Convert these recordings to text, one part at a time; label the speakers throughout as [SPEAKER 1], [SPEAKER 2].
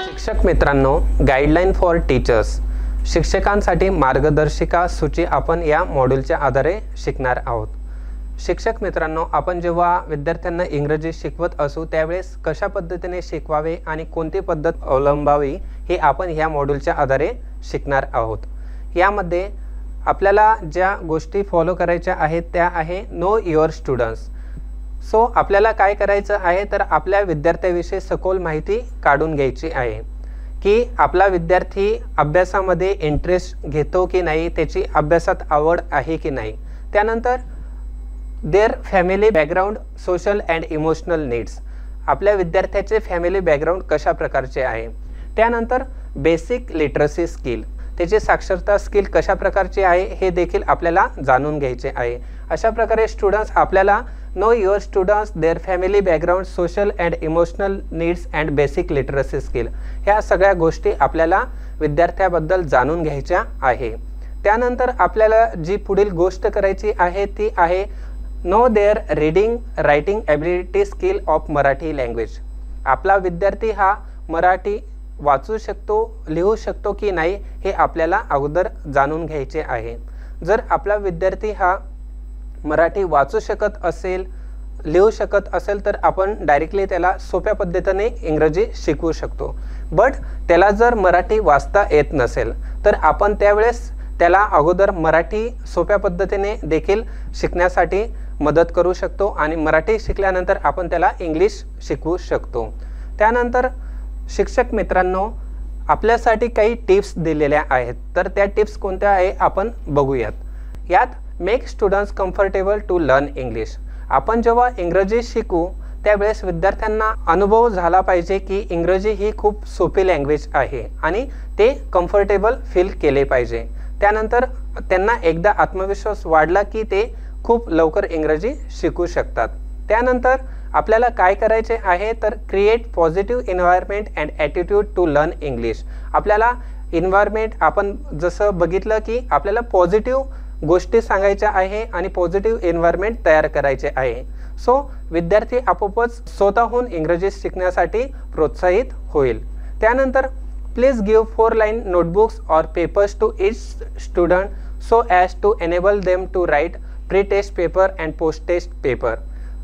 [SPEAKER 1] शिक्षक मित्रांनो, guideline for teachers, शिक्षकांसाठी मार्गदर्शिका सूची आपण या मॉड्यूलच्या आधारे शिकणार आहोत। शिक्षक मित्रांनो, आपण जेव्हा विद्यार्थ्यांना इंग्रजी शिकवत असू त्यावेळेस कशा पद्धतीने शिकवावे आणि कोणती पद्धत अवलंबावी हे आपण या मॉड्यूलच्या आधारे शिकणार आहोत। यामध्ये आपल्याला ज्या गोष्टी फॉलो करायच्या आहेत त्या आहे नो युअर स्टुडंट्स। सो आपल्याला काय करायचं आहे तर आपल्या विद्यार्थ्याविषयी सखोल माहिती काढून घ्यायची आहे की आपला विद्यार्थी अभ्यासामध्ये इंटरेस्ट घेतो की नाही, त्याची अभ्यासात आवड आहे की नाही। त्यानंतर their family background, social and emotional needs, आपल्या विद्यार्थ्याचे फॅमिली बॅकग्राऊंड कशा प्रकारचे आहे। त्यानंतर बेसिक लिटरसी स्किल, त्याची साक्षरता स्किल कशा प्रकारची आहे हे देखील आपल्याला जाणून घ्यायचे आहे। अशा प्रकारे स्टुडंट्स आपल्याला know your students, their family background, social and emotional needs and basic literacy skill, ह्या सगळ्या गोष्टी आपल्याला विद्यार्थ्याबद्दल जाणून घ्यायच्या आहे। त्यानंतर आपल्याला जी पुढील गोष्ट करायची आहे ती आहे know their reading writing ability skill of Marathi language. आपला विद्यार्थी हा मराठी वाचू शकतो, लिहू शकतो की नाही हे आपल्याला अगोदर जाणून घ्यायचे आहे। जर आपला विद्यार्थी हा मराठी वाचू शकत असेल, लिहू शकत असेल तर आपण डायरेक्टली त्याला सोप्या पद्धतीने इंग्रजी शिकवू शकतो। बट त्याला जर मराठी वाचता येत नसेल तर आपण त्यावेळेस त्याला अगोदर मराठी सोप्या पद्धतीने देखील शिकण्यासाठी मदत करू शकतो आणि मराठी शिकल्यानंतर आपण त्याला इंग्लिश शिकवू शकतो। त्यानंतर शिक्षक मित्रांनो, आपल्यासाठी काही टिप्स दिलेल्या आहेत, तर त्या टिप्स कोणत्या आहे आपण बघूयात। यात make students comfortable to learn English, आपण जेव्हा इंग्रजी शिकू त्यावेळेस विद्यार्थ्यांना अनुभव झाला पाहिजे की इंग्रजी ही खूप सोपी लँग्वेज आहे आणि ते कम्फर्टेबल फील केले पाहिजे। त्यानंतर त्यांना एकदा आत्मविश्वास वाढला की ते खूप लवकर इंग्रजी शिकू शकतात। त्यानंतर आपल्याला काय करायचे आहे तर create positive environment and attitude to learn English. आपल्याला एन्व्हायरमेंट आपण जसं बघितलं की आपल्याला पॉझिटिव्ह गोष्टी सांगायच्या आहे आणि पॉझिटिव्ह एन्व्हायरमेंट तयार करायचे आहे। सो विद्यार्थी आपोआपच स्वतःहून इंग्रजी शिकण्यासाठी प्रोत्साहित होईल। त्यानंतर please give 4 line notebooks or papers to each student so as to enable them to write pre test paper and post test paper.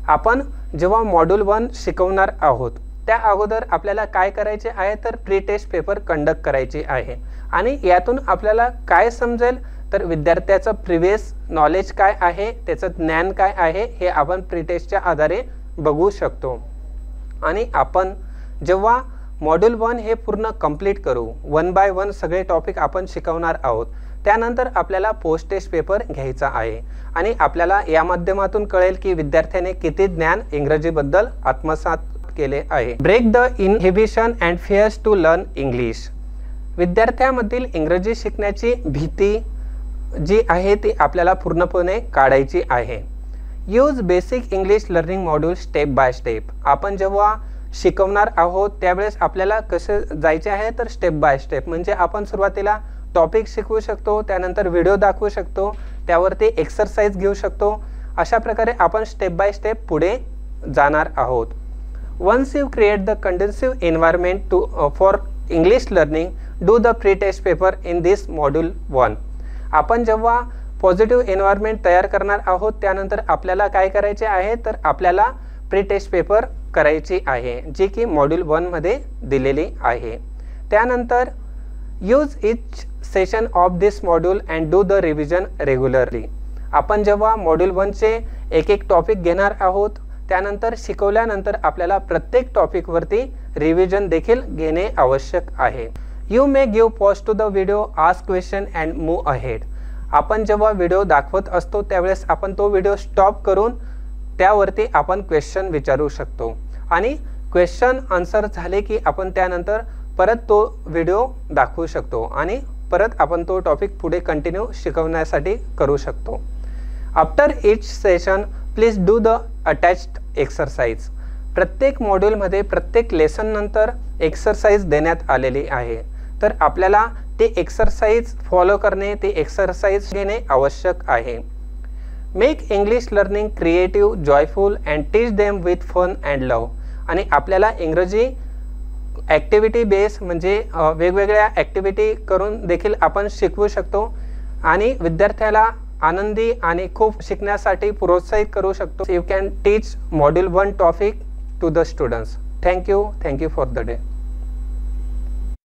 [SPEAKER 1] आपण जेव्हा मॉड्यूल 1 शिकवणार आहोत त्या अगोदर आपल्याला काय करायचे आहे तर प्री टेस्ट पेपर कंडक्ट करायची आहे आणि यातून आपल्याला काय समजेल तर विद्यार्थ्याचं प्रिव्हियस नॉलेज काय आहे, त्याचं ज्ञान काय आहे हे आपण प्री टेस्टच्या आधारे बघू शकतो। आणि आपण जेव्हा मॉड्यूल 1 हे पूर्ण कंप्लीट करू, 1 बाय 1 सगळे टॉपिक आपण शिकवणार आहोत, त्यानंतर आपल्याला पोस्ट टेस्ट पेपर घ्यायचा आहे आणि आपल्याला या माध्यमातून कळेल की विद्यार्थ्याने किती ज्ञान इंग्रजीबद्दल आत्मसात केले आहे। Break the inhibition and fears to learn English, विद्यार्थ्यामधील इंग्रजी शिकण्याची भीती जी आहे ती आपल्याला पूर्णपणे काढायची आहे। Use basic English learning module step by step, आपण जेव्हा शिकवणार आहोत त्यावेळेस आपल्याला कसे जायचे आहे तर स्टेप बाय स्टेप, म्हणजे आपण सुरुवातीला टॉपिक शिकवू शकतो, त्यानंतर व्हिडिओ दाखवू शकतो, त्यावरती एक्सरसाइज घेऊ शकतो। अशा प्रकारे आपण स्टेप बाय स्टेप पुढे जाणार आहोत। Once you create the conducive environment to for English learning, do the pre test paper in this module 1। आपण जेव्हा पॉझिटिव्ह एन्व्हायरमेंट तयार करणार आहोत त्यानंतर आपल्याला काय करायचे आहे तर आपल्याला प्री टेस्ट पेपर करायची आहे जी की मॉड्यूल 1 मध्ये दिलेली आहे। त्यानंतर use each session of this module and do the revision regularly, आपण जेव्हा मॉड्यूल 1 चे एक एक टॉपिक घेणार आहोत त्यानंतर शिकवल्यानंतर आपल्याला प्रत्येक टॉपिकवरती रिव्हिजन देखील घेणे आवश्यक आहे। You may give pause to the video, ask question and move ahead, आपण जेव्हा व्हिडिओ दाखवत असतो त्यावेळेस आपण तो व्हिडिओ स्टॉप करून त्यावरती आपण क्वेश्चन विचारू शकतो आणि क्वेश्चन आन्सर झाले की आपण त्यानंतर परत तो व्हिडिओ दाखवू शकतो आणि परत आपण तो टॉपिक पुढे कंटिन्यू शिकवण्यासाठी करू शकतो। After each session please do the attached exercise, प्रत्येक मॉड्यूलमध्ये प्रत्येक लेसन नंतर एक्सरसाइज देण्यात आलेली आहे, तर आपल्याला ते एक्सरसाइज फॉलो करणे, ते एक्सरसाइज घेणे आवश्यक आहे। Make English learning creative, joyful and teach them with fun and love. आणि आपल्याला इंग्रजी ॲक्टिव्हिटी बेस म्हणजे वेगवेगळ्या ॲक्टिव्हिटी करून देखील आपण शिकवू शकतो आणि विद्यार्थ्याला आनंदी आणि खूप शिकण्यासाठी प्रोत्साहित करू शकतो. You can teach module 1 topic to the students. Thank you for the day.